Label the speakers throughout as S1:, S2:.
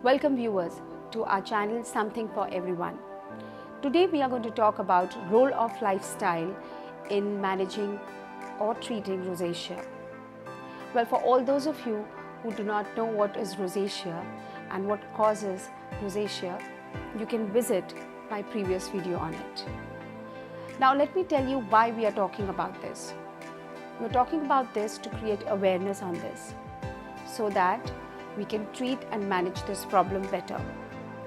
S1: Welcome viewers to our channel Something for Everyone. Today we are going to talk about role of lifestyle in managing or treating rosacea. Well, for all those of you who do not know what is rosacea and what causes rosacea, you can visit my previous video on it. Now let me tell you why we are talking about this. We're talking about this to create awareness on this so that we can treat and manage this problem better.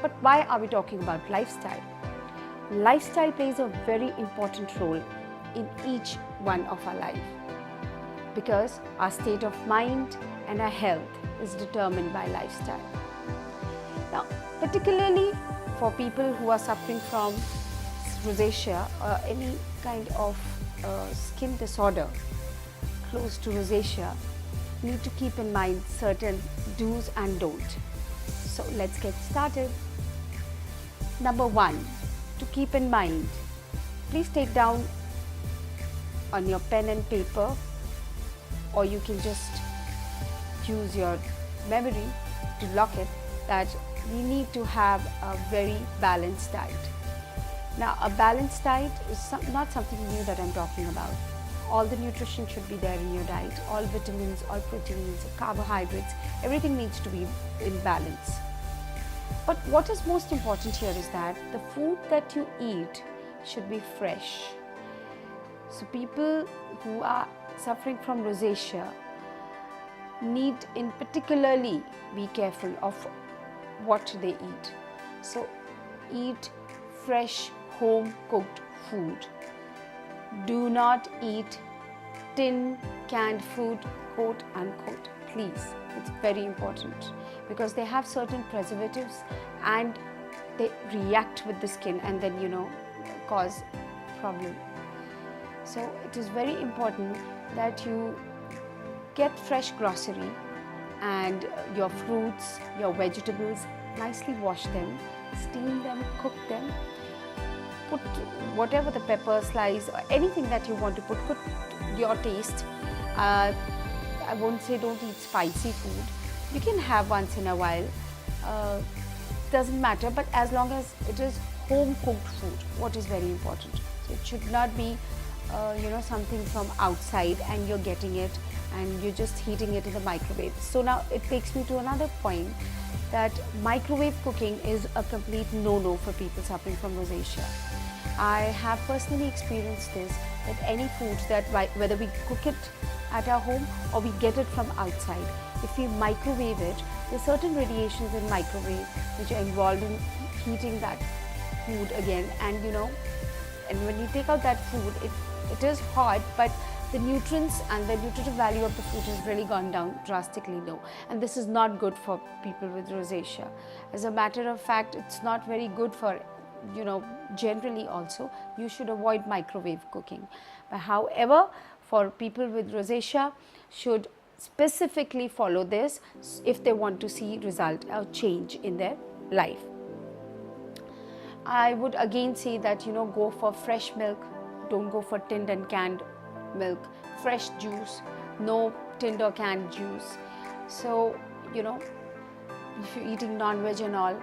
S1: But why are we talking about lifestyle? Lifestyle plays a very important role in each one of our life because our state of mind and our health is determined by lifestyle. Now, particularly for people who are suffering from rosacea or any kind of skin disorder close to rosacea, need to keep in mind certain do's and don'ts. So let's get started. Number one, to keep in mind, please take down on your pen and paper, or you can just use your memory to lock it, that we need to have a very balanced diet. Now, a balanced diet is not something new that I'm talking about. All the nutrition should be there in your diet, all vitamins, all proteins, carbohydrates, everything needs to be in balance. But what is most important here is that the food that you eat should be fresh. So people who are suffering from rosacea need in particularly be careful of what they eat. So eat fresh, home cooked food. Do not eat tin canned food, quote unquote, please. It's very important because they have certain preservatives and they react with the skin and then cause problem. So it is very important that you get fresh grocery and your fruits, your vegetables, nicely wash them, steam them, cook them. Put whatever the pepper slice or anything that you want to put your taste. I won't say don't eat spicy food. You can have once in a while. Doesn't matter, but as long as it is home cooked food, what is very important. So it should not be something from outside and you're getting it and you're just heating it in the microwave. So now it takes me to another point, that microwave cooking is a complete no-no for people suffering from rosacea. I have personally experienced this, that any foods that whether we cook it at our home or we get it from outside, if we microwave it, there are certain radiations in microwave which are involved in heating that food again, and and when you take out that food, it is hot, but the nutrients and the nutritive value of the food has really gone down drastically low, and this is not good for people with rosacea. As a matter of fact, it's not very good for generally also. You should avoid microwave cooking. But however, for people with rosacea, should specifically follow this if they want to see result or change in their life. I would again say that go for fresh milk, don't go for tinned and canned milk. Fresh juice, no tinned or canned juice. So if you're eating non-veg and all,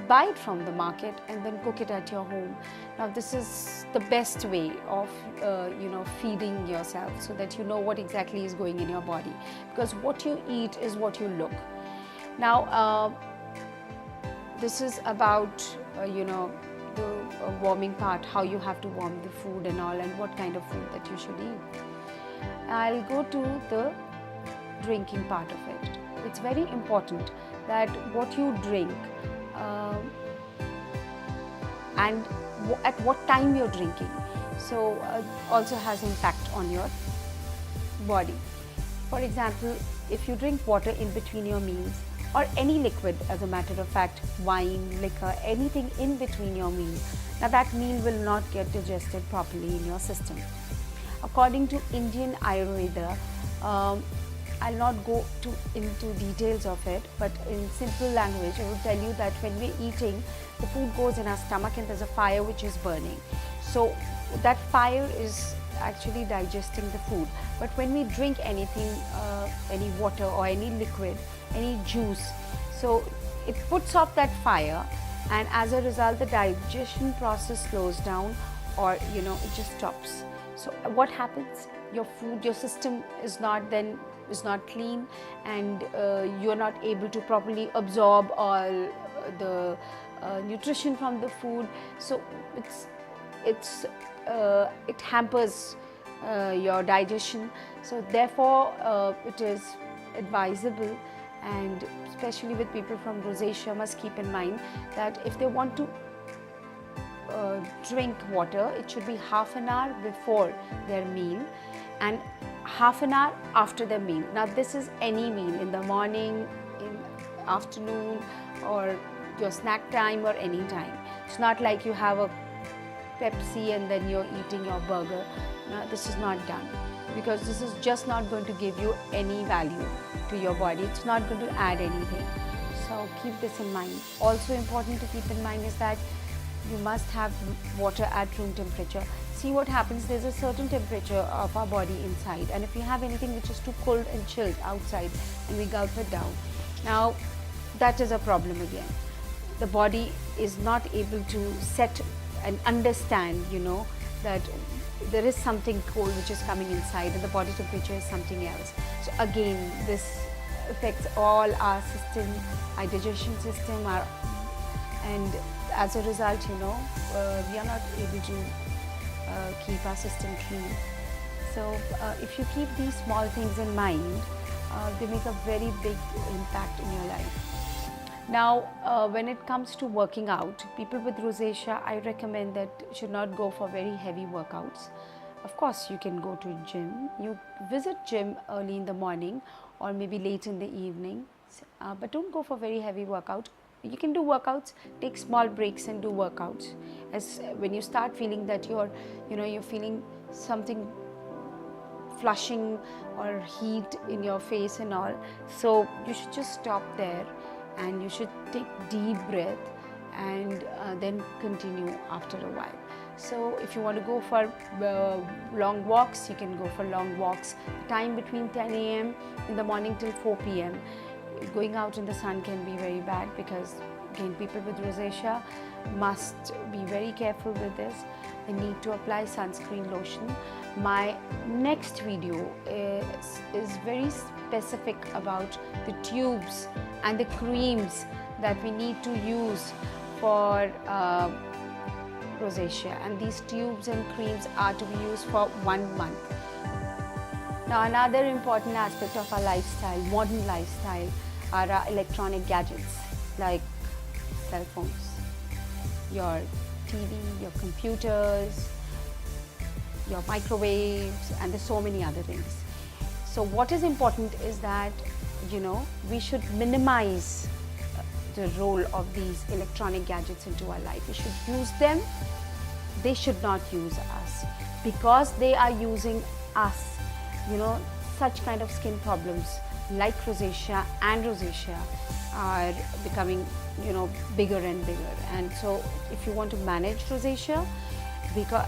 S1: buy it from the market and then cook it at your home. Now this is the best way of feeding yourself, so that you know what exactly is going in your body, because what you eat is what you look. Now this is about the warming part, how you have to warm the food and all, and what kind of food that you should eat. I'll go to the drinking part of it. It's very important that what you drink and at what time you're drinking, so also has impact on your body. For example, if you drink water in between your meals, or any liquid, as a matter of fact, wine, liquor, anything in between your meal, now that meal will not get digested properly in your system. According to Indian Ayurveda, I'll not go into details of it, but in simple language, I will tell you that when we're eating, the food goes in our stomach and there's a fire which is burning. So that fire is actually digesting the food. But when we drink anything, any water or any liquid, any juice, so it puts off that fire, and as a result the digestion process slows down, or it just stops. So what happens? Your food, your system is not clean, and you're not able to properly absorb all the nutrition from the food. So it hampers your digestion. So therefore it is advisable, and especially with people from rosacea, must keep in mind that if they want to drink water, it should be half an hour before their meal and half an hour after their meal. Now this is any meal, in the morning, in afternoon, or your snack time, or any time. It's not like you have a Pepsi and then you're eating your burger. No, this is not done, because this is just not going to give you any value to your body. It's not going to add anything. So keep this in mind. Also important to keep in mind is that you must have water at room temperature. See what happens, there's a certain temperature of our body inside, and if we have anything which is too cold and chilled outside and we gulp it down, now that is a problem again. The body is not able to set and understand, that there is something cold which is coming inside, and the body temperature is something else. So again, this affects all our system, our digestion system, and as a result, we are not able to keep our system clean. So if you keep these small things in mind, they make a very big impact in your life. Now, when it comes to working out, people with rosacea, I recommend that should not go for very heavy workouts. Of course, you can go to a gym. You visit gym early in the morning or maybe late in the evening, but don't go for very heavy workout. You can do workouts, take small breaks and do workouts. As when you start feeling that you're feeling something flushing or heat in your face and all, so you should just stop there, and you should take deep breath and then continue after a while. So if you want to go for long walks, you can go for long walks. Time between 10 a.m. in the morning till 4 p.m. Going out in the sun can be very bad, because again, people with rosacea must be very careful with this. They need to apply sunscreen lotion. My next video is very specific about the tubes and the creams that we need to use for rosacea, and these tubes and creams are to be used for 1 month. Now, another important aspect of our lifestyle, modern lifestyle, are our electronic gadgets like cell phones, your TV, your computers, your microwaves, and there's so many other things. So what is important is that we should minimize the role of these electronic gadgets into our life. We should use them. They should not use us, because they are using us. Such kind of skin problems like rosacea are becoming bigger and bigger. And so if you want to manage rosacea,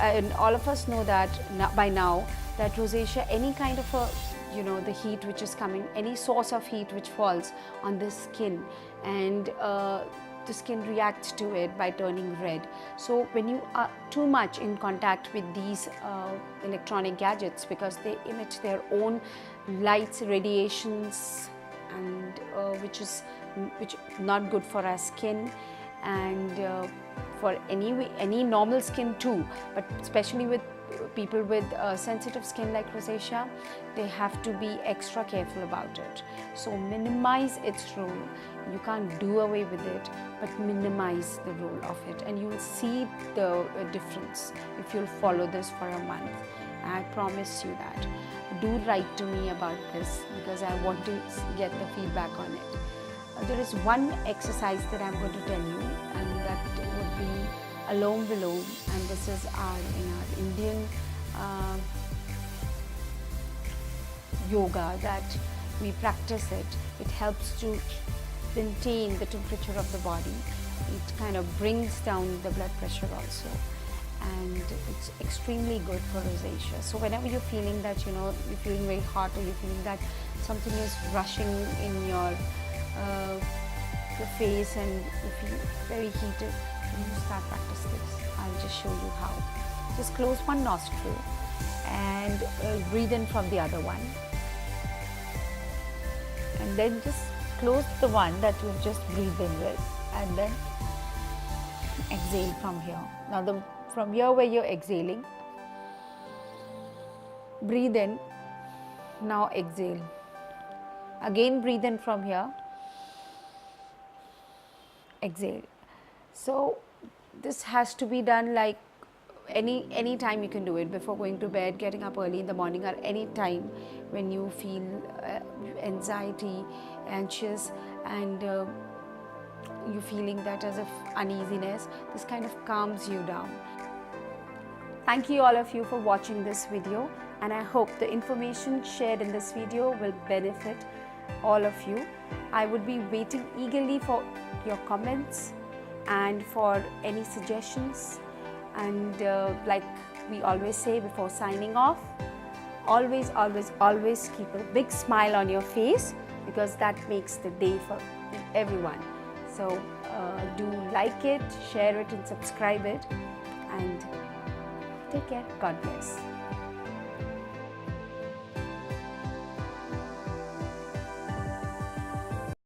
S1: and all of us know that by now that rosacea, any kind of a the heat which is coming, any source of heat which falls on the skin, and the skin reacts to it by turning red. So when you are too much in contact with these electronic gadgets, because they emit their own lights, radiations, and which not good for our skin, and for any normal skin too, but especially with people with sensitive skin like rosacea, they have to be extra careful about it. So minimize its role. You can't do away with it, but minimize the role of it, and you will see the difference if you'll follow this for a month. I promise you that. Do write to me about this, because I want to get the feedback on it. There is one exercise that I'm going to tell you, and that would be Alom Vilom, and this is in our Indian yoga that we practice it. It helps to maintain the temperature of the body. It kind of brings down the blood pressure also, and it's extremely good for rosacea. So whenever you're feeling that you're feeling very hot, or you're feeling that something is rushing in your your face and you feel very heated, then you start practice this. I'll just show you how. Just close one nostril and breathe in from the other one, and then just close the one that you've just breathed in with, and then exhale from here. Now from here where you're exhaling, breathe in, now exhale. Again breathe in from here, exhale. So this has to be done like any time you can do it, before going to bed, getting up early in the morning, or any time when you feel anxiety, anxious, and you feeling that as if uneasiness. This kind of calms you down. Thank you all of you for watching this video, and I hope the information shared in this video will benefit all of you. I would be waiting eagerly for your comments and for any suggestions. And like we always say before signing off, always keep a big smile on your face, because that makes the day for everyone. So do like it, share it and subscribe it, and take care. God bless.